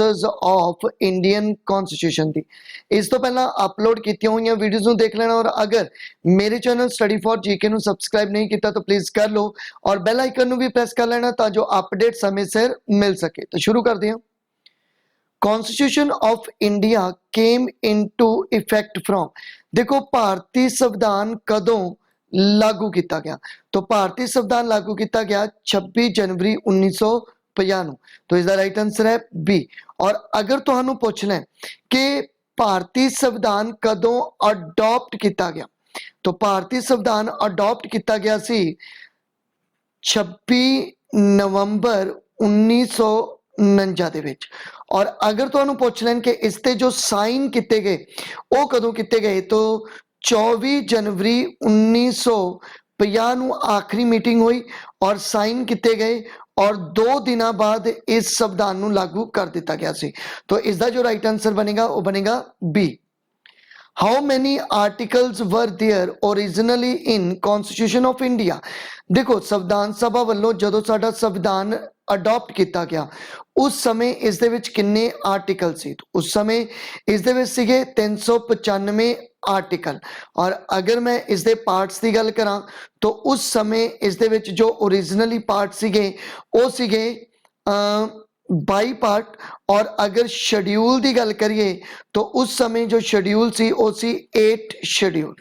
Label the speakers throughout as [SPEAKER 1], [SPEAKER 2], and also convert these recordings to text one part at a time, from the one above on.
[SPEAKER 1] Answers of Indian constitution ਦੀ। ਇਸ ਤੋਂ ਪਹਿਲਾਂ ਅਪਲੋਡ ਕੀਤੀਆਂ ਹੋਈਆਂ ਵੀਡੀਓਜ਼ ਨੂੰ ਦੇਖ ਲੈਣਾ ਔਰ ਅਗਰ ਮੇਰੇ ਚੈਨਲ ਸਟੱਡੀ ਫॉर ਜੀਕੇ ਨੂੰ ਸਬਸਕ੍ਰਾइब नहीं किया तो प्लीज़ कर लो और बेल आइकन ਨੂੰ भी प्रेस कर लेना ਤਾਂ ਜੋ अपडेट समय सिर मिल सके। तो शुरू करते हैं। Constitution of India came into effect from, देखो भारतीय संविधान कदों लागू किया गया, तो भारतीय संविधान लागू किया गया 26 जनवरी 1950। तो इसका राइट आंसर है बी। और अगर तुहानू पूछ लें कि भारतीय संविधान कदों अडॉप्ट किया गया, तो भारतीय संविधान अडॉप्ट किया गया सी 26 नवंबर 1949 ਦੇ ਵਿੱਚ। और अगर ਤੁਹਾਨੂੰ ਪੁੱਛ ਲੈਣ ਕਿ ਇਸ ਤੇ ਜੋ ਸਾਈਨ ਕੀਤੇ ਗਏ ਉਹ ਕਦੋਂ ਕੀਤੇ ਗਏ, तो 24 जनवरी 1950 ਨੂੰ ਆਖਰੀ ਮੀਟਿੰਗ ਹੋਈ और ਸਾਈਨ ਕੀਤੇ ਗਏ और 2 ਦਿਨਾਂ ਬਾਅਦ ਇਸ ਸੰਵਿਧਾਨ ਨੂੰ ਲਾਗੂ ਕਰ ਦਿੱਤਾ ਗਿਆ ਸੀ। तो इसका जो राइट आंसर बनेगा वो बनेगा B. How many articles were there originally in Constitution of India? देखो संविधान सभा ਵੱਲੋਂ ਜਦੋਂ ਸਾਡਾ ਸੰਵਿਧਾਨ ਅਡਾਪਟ ਕੀਤਾ ਗਿਆ ਉਸ ਸਮੇਂ ਇਸ ਦੇ ਵਿੱਚ ਕਿੰਨੇ ਆਰਟੀਕਲ ਸੀ? ਉਸ ਸਮੇਂ ਇਸ ਦੇ ਵਿੱਚ ਸੀਗੇ 395 ਆਰਟੀਕਲ। और अगर मैं इस दे पार्ट्स की गल करा तो उस समय इस दे विच जो ओरिजिनली पार्ट सीगे वो सीगे 22 पार्ट। और अगर शेड्यूल की गल करिए तो उस समय जो शेड्यूल सी वो सी 8 schedule.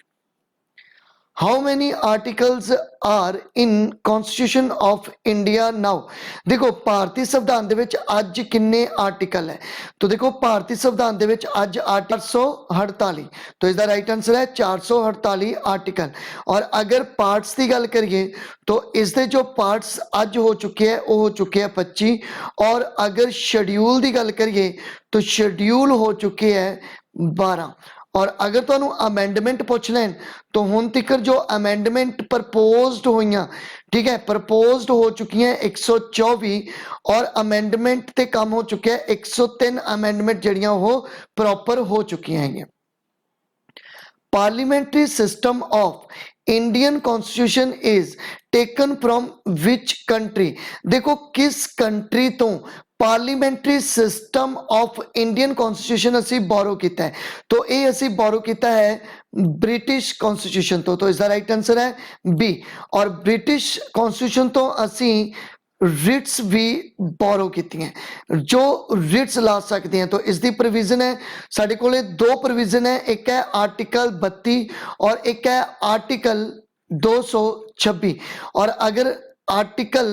[SPEAKER 1] How many articles are in constitution of India now? देखो भारतीय संविधान दे विच अज किन्ने आर्टिकल है, तो देखो भारतीय संविधान दे विच अज 448। तो इसका राइट आंसर है 448 आर्टिकल। और अगर पार्ट्स की गल करिए तो इसके जो पार्ट्स अज हो चुके हैं वो हो चुके हैं 25। और अगर शेड्यूल की गल करिए तो शेड्यूल हो चुके हैं 12। और अगर तुहानू अमेंडमेंट पूछ लें तो हुण तिकर जो अमेंडमेंट प्रपोज्ड हुई, ठीक है, प्रपोज्ड हो चुकी हैं 124 और अमेंडमेंट ते काम हो चुके हैं 103 अमेंडमेंट जड़ियां वो प्रॉपर हो चुकी हैं। Parliamentary system of Indian constitution is taken from which country? देखो किस कंट्री तो पार्लीमेंट्री सिस्टम ऑफ इंडियन कॉन्स्टिट्यूशन असी बोरो किया है, तो ये असी बोरो किया है ब्रिटिश कॉन्स्टिट्यूशन तो इसका राइट आंसर है बी। और ब्रिटिश कॉन्स्टिट्यूशन तो असी रिट्स भी बोरो की हैं, जो रिट्स ला सकते हैं। तो इसकी प्रोविजन है साढ़े कोले 2 प्रोविजन है, एक है आर्टिकल 32 और एक है आर्टिकल 226। और अगर आर्टिकल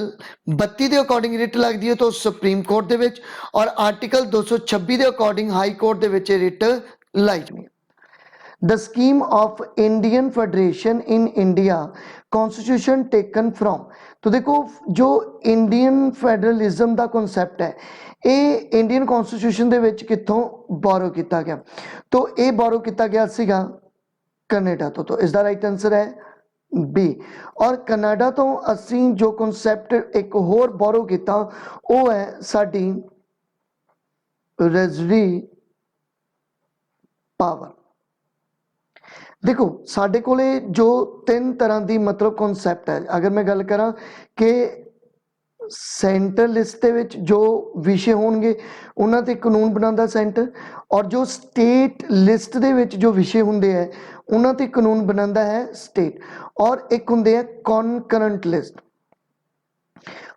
[SPEAKER 1] 32 के अकॉर्डिंग रिट लगती है तो सुप्रीम कोर्ट दे विच, और आर्टिकल 226 के अकॉर्डिंग हाई कोर्ट दे विच रिट लाई जाती है। The scheme of Indian federation in India constitution taken from, तो देखो जो इंडियन फेडरलिज्म का कॉन्सैप्ट है ये इंडियन कॉन्स्टिट्यूशन दे विच कित्थों बोरो किया गया, तो ये बोरो किया गया सीगा कनेडा तो इसका राइट आंसर है बी। और कनाडा तो असी जो कॉन्सैप्ट एक होर बोरो किया वो है साडी रेजरी पावर। देखो साडे कोले जो 3 तरह की मतलब कॉन्सैप्ट है, अगर मैं गल करा कि सेंटर लिस्ट विच जो विषय होंगे उन्हां ते कानून बनाता सेंटर, और जो स्टेट लिस्ट दे विच जो विषय होंगे है उन्हां ते कानून बनाता है स्टेट। और एक होंगे है कॉनकरेंट लिस्ट।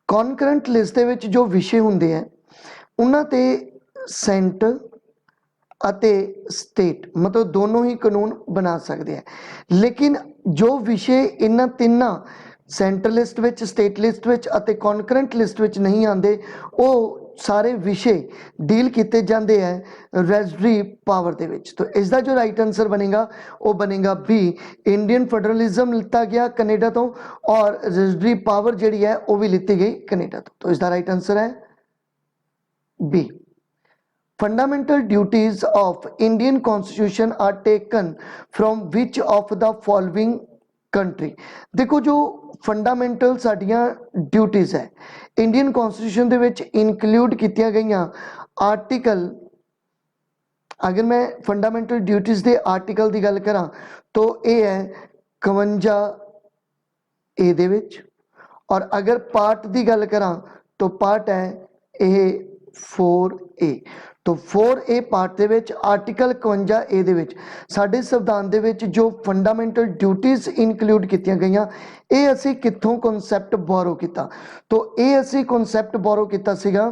[SPEAKER 1] कॉनकरेंट लिस्ट दे विच जो विषय होंगे है उन्हां ते सेंटर अते स्टेट मतलब दोनों ही कानून बना सकते हैं। लेकिन जो विषय इन्हां तिन्ना सेंटर लिस्ट विच, स्टेट लिस्ट विच अते कॉनकरेंट लिस्ट विच नहीं आते वो सारे विषय डील किए जाते हैं रेजरी पावर दे विच। तो इसका जो राइट आंसर बनेगा वो बनेगा बी। इंडियन फेडरलिज्म लिता गया कनेडा तो और रेजरी पावर जी है वो भी लिती गई कनेडा तो इसका राइट आंसर है B. Fundamental duties of Indian constitution are taken from which of the following country? देखो जो फंडामेंटल साडियां ड्यूटीज है इंडियन कॉन्स्टिट्यूशन दे विच इनकलूड कीतियां गईयां आर्टिकल, अगर मैं फंडामेंटल ड्यूटीज के आर्टिकल की गल करा तो यह है 52 ए दे विच। और अगर पार्ट की गल करा तो पार्ट है यह 4A। तो 4A पार्ट ਦੇ ਵਿੱਚ ਆਰਟੀਕਲ 51A ਦੇ ਵਿੱਚ ਸਾਡੇ ਸੰਵਿਧਾਨ ਦੇ ਵਿੱਚ ਜੋ ਫੰਡਾਮੈਂਟਲ ਡਿਊਟੀਜ਼ ਇਨਕਲੂਡ ਕੀਤੀਆਂ ਗਈਆਂ, ਇਹ ਅਸੀਂ ਕਿੱਥੋਂ ਕਨਸੈਪਟ ਬੋਰੋ ਕੀਤਾ? तो ਇਹ ਅਸੀਂ ਕਨਸੈਪਟ ਬੋਰੋ ਕੀਤਾ ਸੀਗਾ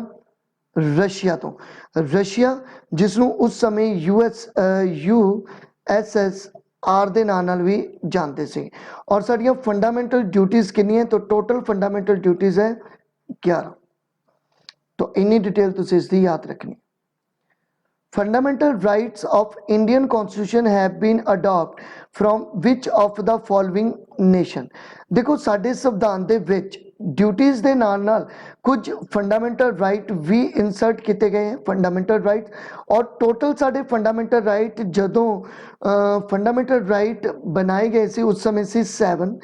[SPEAKER 1] रशिया तो। रशिया जिसनों उस समय USSR ਦੇ ਨਾਂ ਨਾਲ ਵੀ ਜਾਣਦੇ ਸੀ। और ਸਾਡੀਆਂ फंडामेंटल ड्यूटीज़ कितनी है? तो टोटल फंडामेंटल ड्यूटीज़ है 11। तो इन्नी डिटेल तुसीं इसकी याद रखनी। Fundamental rights of Indian Constitution have been adopted from which of the following nation? देखो साडे संविधान दे विच ड्यूटीज़ दे नाल कुछ फंडामेंटल राइट भी इंसर्ट किए गए हैं, फंडामेंटल राइट। और टोटल साडे फंडामेंटल राइट जदों फंडामेंटल राइट बनाए गए सी उस समय सी 7,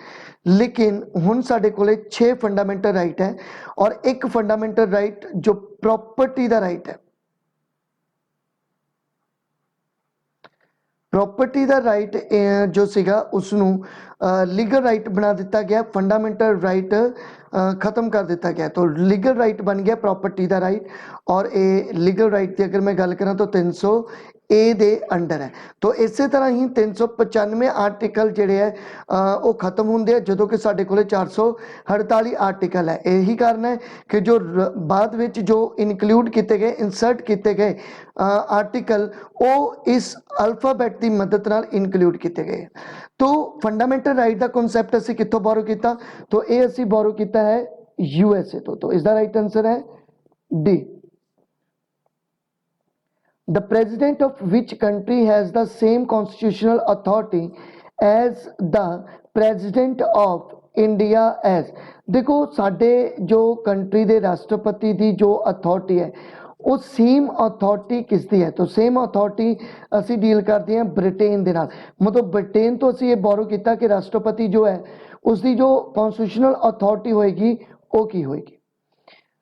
[SPEAKER 1] लेकिन हुण साडे कोले 6 फंडामेंटल राइट है और एक फंडामेंटल राइट जो प्रॉपर्टी दा राइट है। प्रॉपर्टी का राइट जो सीगा उसनू लीगल राइट बना दिता गया, फंडामेंटल राइट खत्म कर दिता गया। तो लीगल राइट बन गया प्रॉपर्टी का राइट। और ये लीगल राइट की अगर मैं गल करा तो 300A दे अंडर है। तो इस तरह ही 395 आर्टिकल जोड़े है वो खत्म होंगे हैं जो कि साढ़े को 448 आर्टिकल है। यही कारण है कि जो बाद में जो इनकलूड किए गए, इंसर्ट किए गए आर्टिकल वो इस अल्फाबैट की मदद नाल इनकलूड किए गए। तो फंडामेंटल राइट का कॉन्सैप्ट असी कितों बोरो किया? तो ये असी बोरो किया है USA तो इसका राइट आंसर है D. The president of which country has the same constitutional authority as the president of India as? देखो साडे जो कंट्री दे राष्ट्रपति की जो अथॉरिटी है वो सेम अथॉरिटी किसकी है? तो सेम अथॉरिटी असी डील करते हैं ब्रिटेन के नाल। मतलब ब्रिटेन तो असी ये बोरो किया कि राष्ट्रपति जो है उसकी जो कॉन्स्टिट्यूशनल अथॉरिटी होएगी वो की होएगी।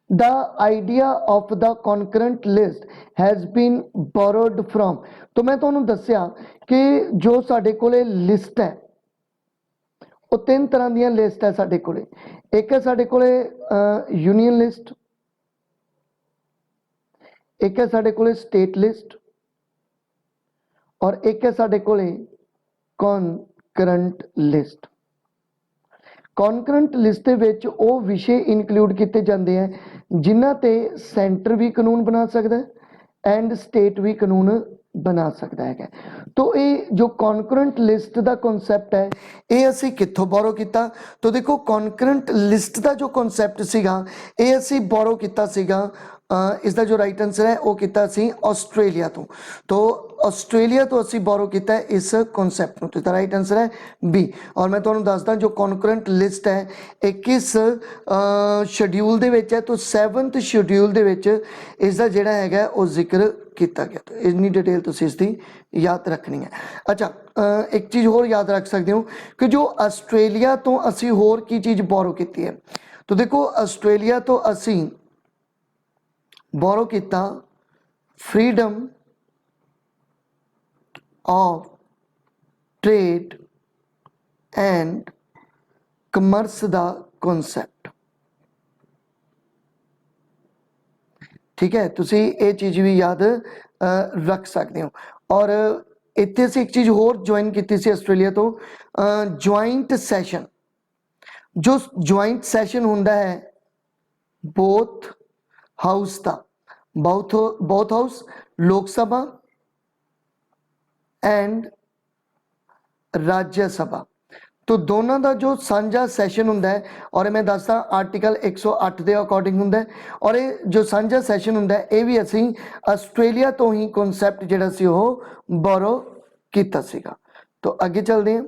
[SPEAKER 1] The idea of the concurrent list has been borrowed from। तो मैं तुहानू दस्सिया कि जो साडे कोले लिस्ट है वो 3 तरह दी लिस्ट है साडे कोले। एक है साडे कोले यूनियन लिस्ट, एक है साडे कोले स्टेट लिस्ट और एक है साडे कोले कॉन्करंट लिस्ट। कॉन्करंट लिस्ट के विच वो विषय इनकलूड किए जाते हैं जिन्हां ते सेंटर भी कानून बना सकता है एंड स्टेट भी कानून बना सकता है। तो ये जो कॉन्करंट लिस्ट का कॉन्सैप्ट है ये असी कित्थों बोरो किया? तो देखो कॉन्करंट लिस्ट का जो कॉन्सैप्ट सीगा ये असी बोरो किया सीगा इसका जो राइट आंसर है वो किया सी ऑस्ट्रेलिया तो ऑस्ट्रेलिया तो असी बोरो किया है इस कॉन्सैप्ट में। तो इसका राइट आंसर है बी। और मैं तुहानू दसदा जो कॉन्करंट लिस्ट है एक किस शेड्यूल दे विच है? तो 7th शेड्यूल दे विच इसका जिहड़ा हैगा वो जिक्र किया गया। तो इन्नी डिटेल तुसीं इसकी याद रखनी है। अच्छा एक चीज़ होर याद रख सकते हो कि जो ऑस्ट्रेलिया तो असी होर की चीज़ बोरो की है? तो देखो ऑस्ट्रेलिया तो असी बोरो किया freedom of trade and commerce का कॉन्सैप्ट। ठीक है, तुसी ये चीज़ भी याद रख सकते हो। और इत्थे असीं एक चीज़ होर ज्वाइन की सी ऑस्ट्रेलिया तो ज्वाइंट सैशन। जो ज्वाइंट सैशन हुंदा है बोथ हाउस का, बोथ हाउस लोक सभा एंड राज्य सभा, तो दोनों का जो साझा सैशन हुंदा है और मैं दसदा आर्टिकल 108 के अकॉर्डिंग हुंदा है। और ये जो साझा सैशन हुंदा है ये भी असी ऑस्ट्रेलिया तो ही कॉन्सैप्ट जिहड़ा सी ओह बोरो कीता सीगा। तो अगे चलते हैं।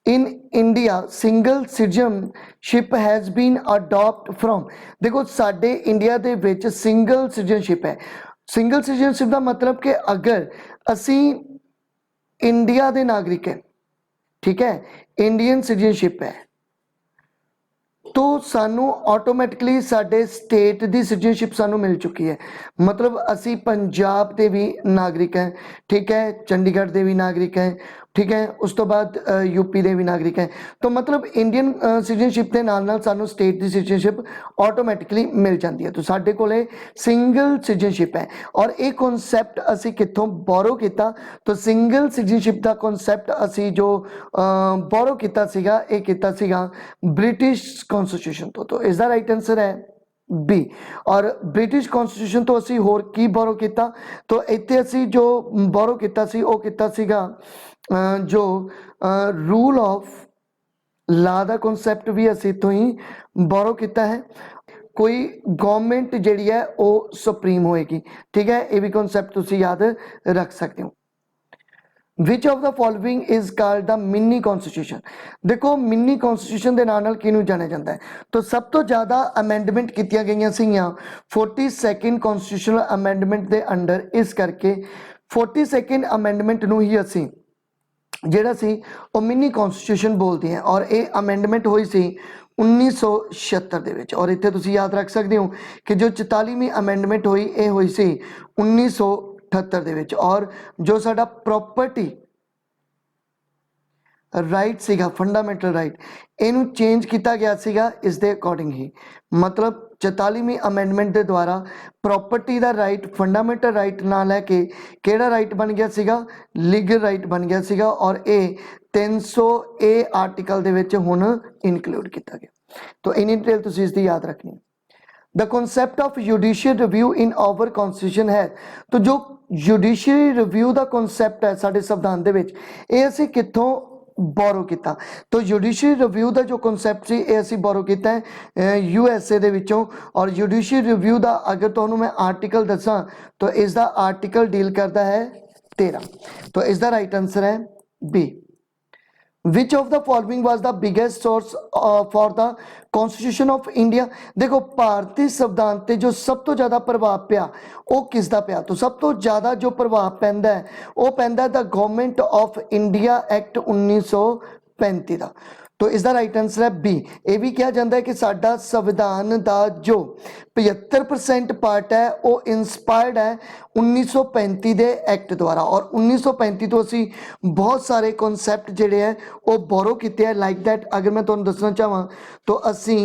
[SPEAKER 1] In India single citizenship has been adopt from. देखो साडे इंडिया दे विच सिंगल सिटीजनशिप है। सिंगल सिटीजनशिप का मतलब कि अगर असी इंडिया के नागरिक हैं, ठीक है, इंडियन सिटीजनशिप है, तो सानू ऑटोमैटिकली साडे स्टेट की सिटीजनशिप सानू मिल चुकी है। मतलब असी पंजाब के भी नागरिक हैं, ठीक है, चंडीगढ़ के भी नागरिक हैं, ठीक है। उस तो बाद यूपी के भी नागरिक हैं। तो मतलब इंडियन सिटीजनशिप के नाल नाल सानू स्टेट की सिटीजनशिप ऑटोमैटिकली मिल जाती है। तो साडे कोले सिंगल सिटीजनशिप है। और ये कॉन्सैप्ट असी कितों बोरो किया, तो सिंगल सिटीजनशिप का कॉन्सैप्ट असी जो बोरो किया सीगा, ये किया सीगा ब्रिटिश कॉन्स्टिट्यूशन तो इसका राइट आंसर है बी। और ब्रिटिश कॉन्स्टिट्यूशन तो असी होर की बोरो किया, तो इत्थे असी जो बोरो किया सी वो किया सीगा जो रूल ऑफ ला का कॉन्सैप्ट भी असी इतों ही बोरो किया है। कोई गवर्नमेंट जिहड़ी है वो सुप्रीम होएगी, ठीक है। ये भी कॉन्सैप्ट तुसी याद रख सकते हो। विच of the following is called the mini constitution. देखो मिनी कॉन्स्टिट्यूशन के नाम किनू जाना जाता है, तो सब तो ज़्यादा अमेंडमेंट की गई सीगियां 42nd कॉन्स्टिट्यूशनल अमेंडमेंट के अंडर। इस करके 42nd अमेंडमेंट नू ही असी ਜਿਹੜਾ ਸੀ ਉਹ ਮਿਨੀ ਕੌਨਸਟੀਟਿਊਸ਼ਨ ਬੋਲਦੇ हैं। और ये अमेंडमेंट हुई सी 1976 ਦੇ ਵਿੱਚ। और इत्थे तुसी याद रख सकते हो कि जो 44वीं अमेंडमेंट हुई ये हुई सी 1978 ਦੇ ਵਿੱਚ। और जो साडा प्रॉपर्टी राइट सीगा फंडामेंटल राइट, इनू चेंज किया गया सीगा इस दे अकॉर्डिंग ही। मतलब 44वीं अमेंडमेंट के द्वारा प्रॉपर्टी का राइट फंडामेंटल राइट ना लैके केड़ा राइट बन गया सीगा, लीगल राइट बन गया सीगा। और ये 300 ए आर्टिकल दे विच हुण इनकलूड किया गया। तो इन्नी डिटेल तुसीं इसदी याद रखनी है। The concept of judicial review in our constitution है। तो जो जुडिशियल रिव्यू का कॉन्सैप्ट है साडे संविधान दे विच, ये असीं कित्थों बोरो किया, तो जुडिशियल रिव्यू का जो कॉन्सैप्ट सी असी बोरो किया है USA दे विचों। और जुडिशियल रिव्यू का अगर तुहानूं मैं आर्टिकल दसां तो इसका आर्टिकल डील करता है 13। तो इसका राइट आंसर है B. Which of the following was the biggest source for the constitution of India. देखो भारतीय संविधान ते जो सब तो ज़्यादा प्रभाव पिया वो किसका पिया, तो सब तो ज़्यादा जो प्रभाव पैंदा है वो पैंदा the government of India act 1935 का। तो इसका राइट आंसर है बी। ये भी कहा जाता है कि साडा संविधान का जो 75% पार्ट है वो इंस्पायर्ड है 1935 के एक्ट द्वारा। और 1935 तो असी बहुत सारे कॉन्सैप्ट जिहड़े है वो बोरो किए हैं। लाइक दैट अगर मैं तुहानूं दसना चाहां तो असी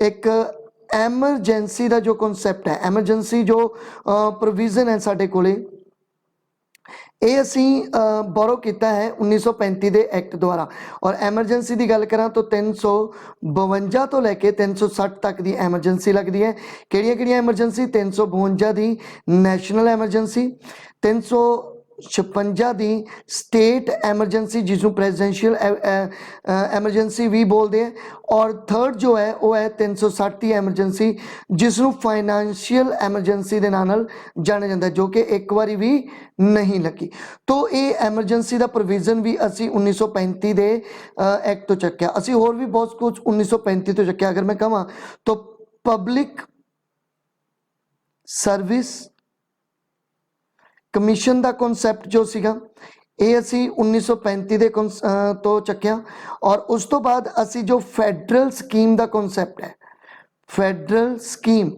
[SPEAKER 1] एक एमरजेंसी का जो कॉन्सैप्ट है, एमरजेंसी जो प्रोविजन है साडे कोले, ये असी बोरो किया है 1935 के एक्ट द्वारा। और एमरजेंसी की गल करा तो 352 तो लैके 360 तक की एमरजेंसी लगती है। किहड़ियां एमरजेंसी, 352 की नैशनल एमरजेंसी, 356 की स्टेट एमरजेंसी जिसमें प्रेजिडेंशियल एमरजेंसी भी बोलते हैं। और थर्ड जो है वो है 360 की एमरजेंसी जिसनों फाइनेंशियल एमरजेंसी के नाम नाल जाना जाता है, जो कि एक बारी भी नहीं लगी। तो ये एमरजेंसी का प्रोविजन भी असी 1935 के एक्ट तो चक्या। असी होर भी बहुत कुछ 1935 तो चक्या। अगर मैं कहां तो पब्लिक सर्विस कमीशन का कॉन्सैप्ट जो सीगा ये असी 1935 दे तो चक्या। और उस तो बाद असी जो फैडरल स्कीम का कॉन्सैप्ट है, फैडरल स्कीम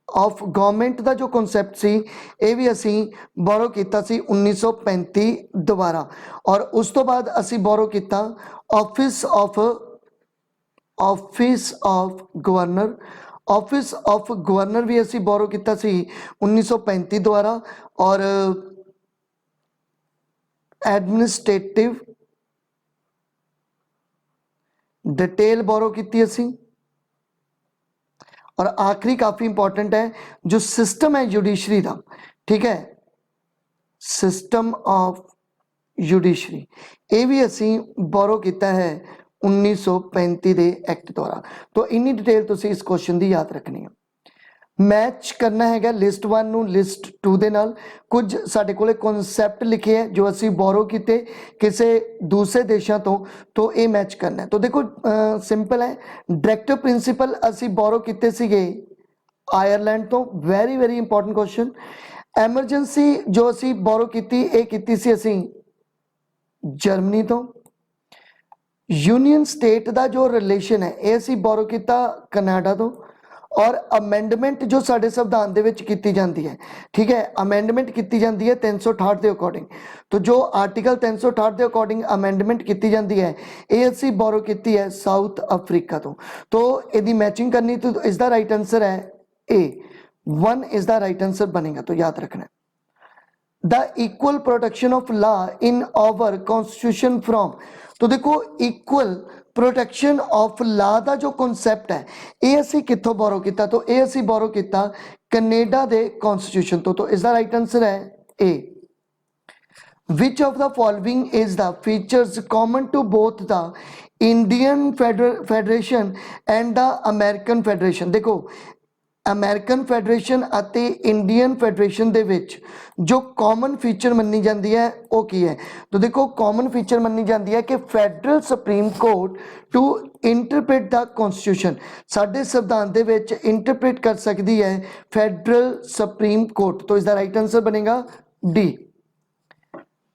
[SPEAKER 1] ऑफ गवर्नमेंट का जो कॉन्सैप्ट सी ये भी असी बोरो किया सी 1935 दोबारा। और उस तो बाद असी बोरो किया office of governor. Office of governor भी असी बोरो किया सी 1935 द्वारा। और एडमिनिस्ट्रेटिव डिटेल बोरो की असी। और आखिरी काफी इंपॉर्टेंट है जो सिस्टम है जुडिशरी का, ठीक है, सिस्टम ऑफ जुडिशरी, ये भी असी बोरो किया है 1935 के एक्ट द्वारा। तो इन्नी डिटेल तुसी इस क्वेश्चन की याद रखनी है। मैच करना है लिस्ट 1 नू लिस्ट 2 दे नाल। कुछ साडे कोले कॉन्सैप्ट लिखे हैं जो असी बोरो किए किसी दूसरे देशों तो ये मैच करना है। तो देखो सिंपल है, डायरेक्टिव प्रिंसीपल असी बोरो किए सीगे आयरलैंड तो, very very important question. Emergency जो असी बोरो की सी असी जर्मनी तो। यूनियन स्टेट का जो रिलेशन है ये असी बोरो किया कनाडा तो। और अमेंडमेंट जो साडे संविधान दे विच कीती जाती है, ठीक है, अमेंडमेंट कीती जाती है 368 के अकॉर्डिंग। तो जो आर्टिकल 368 के अकॉर्डिंग अमेंडमेंट कीती जाती है ये असी बोरो की है साउथ अफ्रीका तो यदि मैचिंग करनी तो इसका राइट आंसर है ए, 1 इसका राइट आंसर बनेगा। तो याद रखना the equal protection of law in our constitution from. तो देखो इक्वल प्रोटेक्शन ऑफ लॉ का जो कॉन्सैप्ट है ये असी कितों बोरो किया, तो ये असी बोरो किया कनेडा के कॉन्स्टिट्यूशन तो इसका राइट आंसर है ए। Which of the following is the features common to both the Indian Federation and the American Federation? देखो अमेरिकन फैडरेशन ਅਤੇ इंडियन फैडरेशन ਦੇ ਵਿੱਚ जो कॉमन फीचर मन्नी जाती है वो की है। तो देखो कॉमन फीचर मन्नी जाती है कि federal supreme court to interpret the constitution साडे संविधान ਦੇ ਵਿੱਚ इंटरप्रेट कर सकती है फैडरल सुप्रीम कोर्ट। तो इसका राइट आंसर बनेगा D.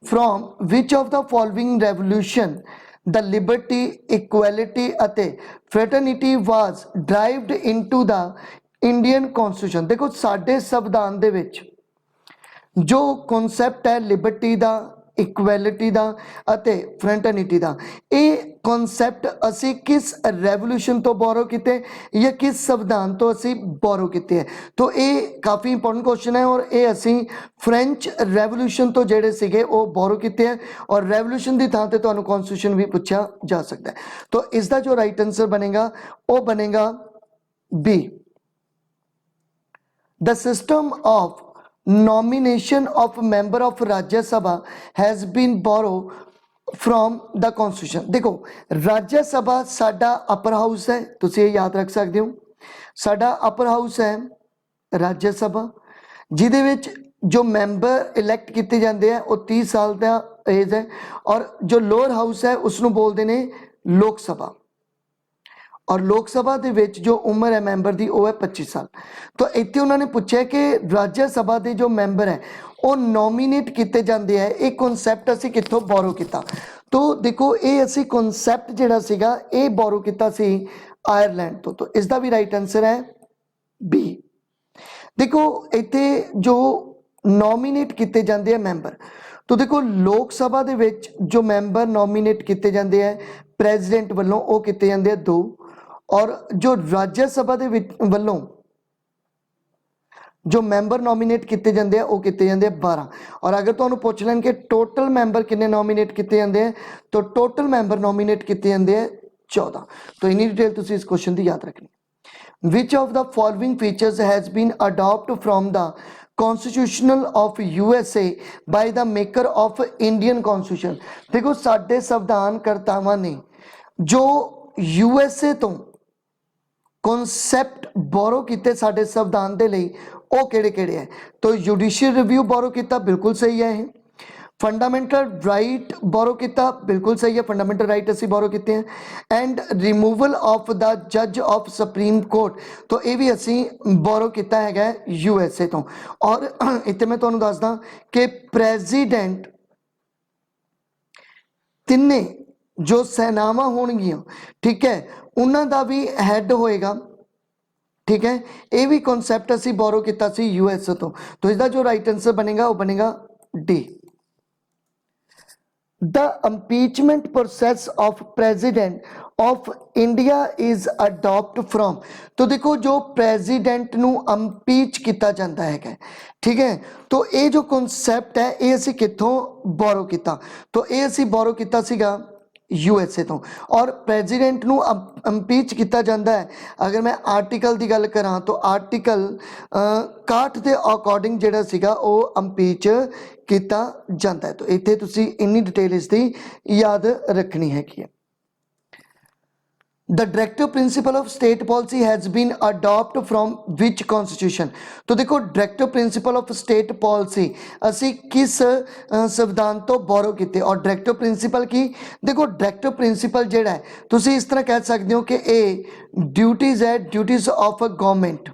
[SPEAKER 1] From which of the following revolution the liberty, equality ਅਤੇ fraternity was derived into the Indian Constitution? देखो साडे संविधान दे विच जो कॉन्सैप्ट है लिबर्टी का, इक्वैलिटी का ਅਤੇ फ्रैटर्निटी का, ये कॉन्सैप्ट असी किस रेवोल्यूशन तो बोरो किते या किस संविधान तो असी बोरो किते है? तो ये काफ़ी इंपॉर्टेंट क्वेश्चन है और ये असी फ्रेंच रेवोल्यूशन तो जेडे सीगे वो बोरो किते हैं और रेवोल्यूशन की थां ते तुहानूं कॉन्स्टिट्यूशन भी पूछा जा सकता है। तो इसका जो राइट आंसर बनेगा वो बनेगा B. The system of nomination of member of Rajya Sabha has been borrowed from the constitution। देखो राज्य सभा साडा अपर हाउस है, तुसीं ये याद रख सकते हो, साडा अपर हाउस है राज्य सभा जिहदे विच जो मैंबर इलैक्ट किए जाते हैं वो 30 साल का एज है और जो लोअर हाउस है उसनों बोलते हैं लोक सभा और लोक सभा के विच जो उम्र है मैंबर की वो है 25 साल। तो इत्थे उन्होंने पूछा कि राज्य सभा के जो मैंबर है वो नॉमीनेट किए जाते हैं, एक कॉन्सैप्ट असी कितों बोरो किया? तो देखो ये असी कॉन्सैप्ट जिहड़ा सीगा ये बोरो किया सी आयरलैंड तो इसका भी राइट आंसर है बी। देखो इत्थे जो नॉमीनेट किए जाते हैं मैंबर, तो देखो लोक सभा के विच जो मैंबर नॉमीनेट किए जाते हैं प्रेजिडेंट वालों वो किए जाते हैं 2 और जो राज्य सभा के वालों जो मैंबर नॉमीनेट किए जाते हैं वो किए जाते हैं 12। और अगर तुहानूं पुछ लैण कि टोटल मैंबर कितने नॉमीनेट किए जाते हैं तो टोटल मैंबर नॉमीनेट किए जाते हैं 14। तो इन्नी डिटेल तुसीं इस क्वेश्चन की याद रखनी। Which of the following features has been adopted from the Constitutional of USA by the maker of Indian Constitution? देखो साडे संविधान करतावां ने जो USA तो कॉन्सैप्ट बोरो किते साडे संविधान दे लई वो किहड़े-किहड़े है? तो जुडिशियल रिव्यू बोरो किया, बिल्कुल सही है। फंडामेंटल राइट बोरो किया, बिल्कुल सही है, फंडामेंटल राइट असी बोरो किते हैं। एंड रिमूवल ऑफ द जज ऑफ सुप्रीम कोर्ट तो ये भी असी बोरो किया है USA तो। और इत्थे मैं तुहानूं दसदा कि प्रेजिडेंट तिन्ने जो सेनावां होणगियां, ठीक है, उन्हां दा भी हैड होएगा, ठीक है, ये भी कॉन्सैप्ट असी बोरो किया सी US तो इसका जो राइट आंसर बनेगा वो बनेगा D. The impeachment process of president of India is adopt from। तो देखो जो प्रेजिडेंट नू अंपीच किया जाता है, ठीक है, तो ये जो कॉन्सैप्ट है ये असी कितों बोरो किया? तो ये असी बोरो किया सीगा USA तो। और प्रेजिडेंट नू अंपीच किया जाता है, अगर मैं आर्टिकल की गल करा तो आर्टिकल 61 के अकॉर्डिंग जिहड़ा सीगा वो अंपीच किया जाता है। तो इत्थे तुसी इन्नी डिटेल इसकी याद रखनी है कि the directive principle of state policy has been adopt from which constitution? तो देखो directive principle of state policy असी किस संविधान तो बोरो किते? और डायरेक्टिव प्रिंसिपल की देखो डायरेक्टिव प्रिंसिपल जिहड़ा है तुसी इस तरह कह सकते हो कि ए ड्यूटीज़ है, ड्यूटीज़ ऑफ अ गवर्नमेंट,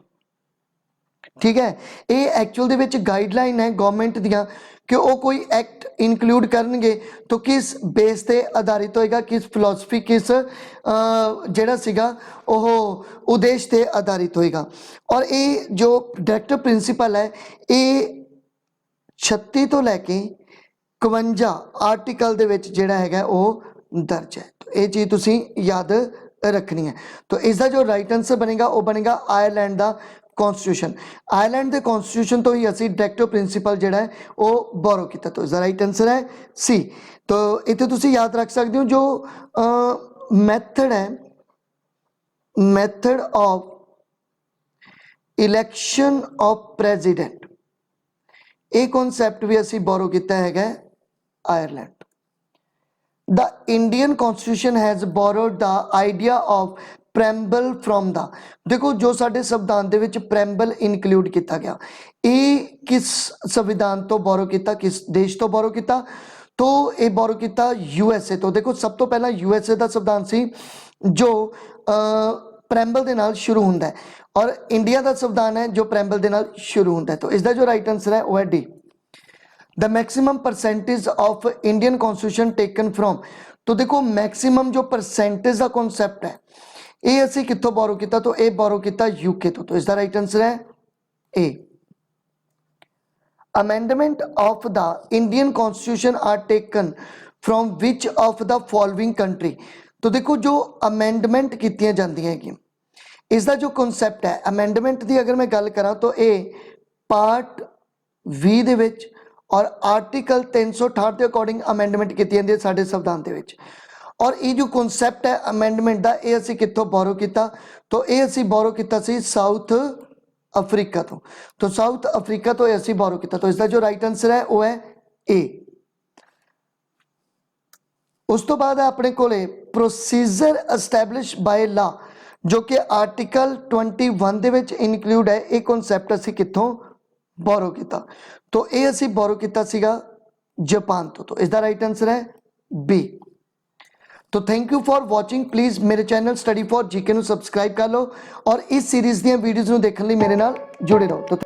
[SPEAKER 1] ठीक है, ये एक्चुअल दे विच गाइडलाइन है गवर्नमेंट दियां कि वो कोई एक्ट इनकलूड करनगे तो किस बेस ते आधारित होएगा, किस फिलोसफी, किस जिहड़ा सीगा ओह उद्देश ते आधारित होएगा। और ये जो डायरेक्टर प्रिंसीपल है ये 36 तो लैके 52 आर्टिकल दे विच जिहड़ा हैगा वो दर्ज है। तो ये चीज़ तुसीं याद रखनी है। तो इसका जो राइट आंसर बनेगा वो बनेगा आयरलैंड का कॉन्स्टिट्यूशन। आयरलैंड के कॉन्स्टिट्यूशन तो ही असी डायरेक्टर प्रिंसीपल जिहड़ा है वो बोरो किया। तो इसका राइट आंसर है सी। तो इत्थे तुसीं याद रख सकते हो जो मैथड है, method of election of president, ये कॉन्सैप्ट भी असी बोरो किया है Ireland. The Indian Constitution has borrowed the idea of preamble from the, देखो जो साडे संविधान दे विच preamble include किया गया, ये किस संविधान तो बोरो किया, किस देश तो बोरो किया? तो ये बोरो किया यूएसए तो। देखो सब तो पहला यूएसए का संविधान सी जो preamble दे नाल शुरू हुंदा है, और इंडिया का संविधान है जो preamble दे नाल शुरू हुंदा है। तो इसका जो राइट आंसर है वो है D. The maximum percentage of Indian constitution taken from, तो देखो मैक्सिमम जो परसेंटेज का कॉन्सैप्ट है ये असी कितों बोरो किया? तो ये बोरो किया यूके तो इसका राइट आंसर है A. Amendment of the Indian constitution are taken from which of the following country, तो देखो जो अमेंडमेंट कीतियां जांदियां है इसका जो कॉन्सैप्ट है अमेंडमेंट की अगर मैं गल करा तो ये पार्ट 20 दे विच और आर्टिकल 368 के अकॉर्डिंग अमेंडमेंट की जाती है साडे संविधान दे विच। और ये जो कॉन्सैप्ट है अमेंडमेंट का ये असी कितों बोरो किया? तो ये असी बोरो किया सी साउथ अफ्रीका तो साउथ अफ्रीका तो असी बोरो किया। तो इसका जो राइट आंसर है वो है ए। उस तो बाद अपने कोले प्रोसीजर एस्टैबलिश बाय लॉ जो कि आर्टिकल 21 दे विच इनकलूड है। ये कॉन्सैप्ट असी कितों बोरो किया? तो ये असी बोरो किया सीगा जापान तो इसका राइट आंसर है बी। तो thank you for watching. Please मेरे चैनल स्टडी फॉर जीके नू सबसक्राइब कर लो और इस सीरीज़ दी वीडियोज़ नू देखने लिए मेरे नाल जुड़े रहो। तो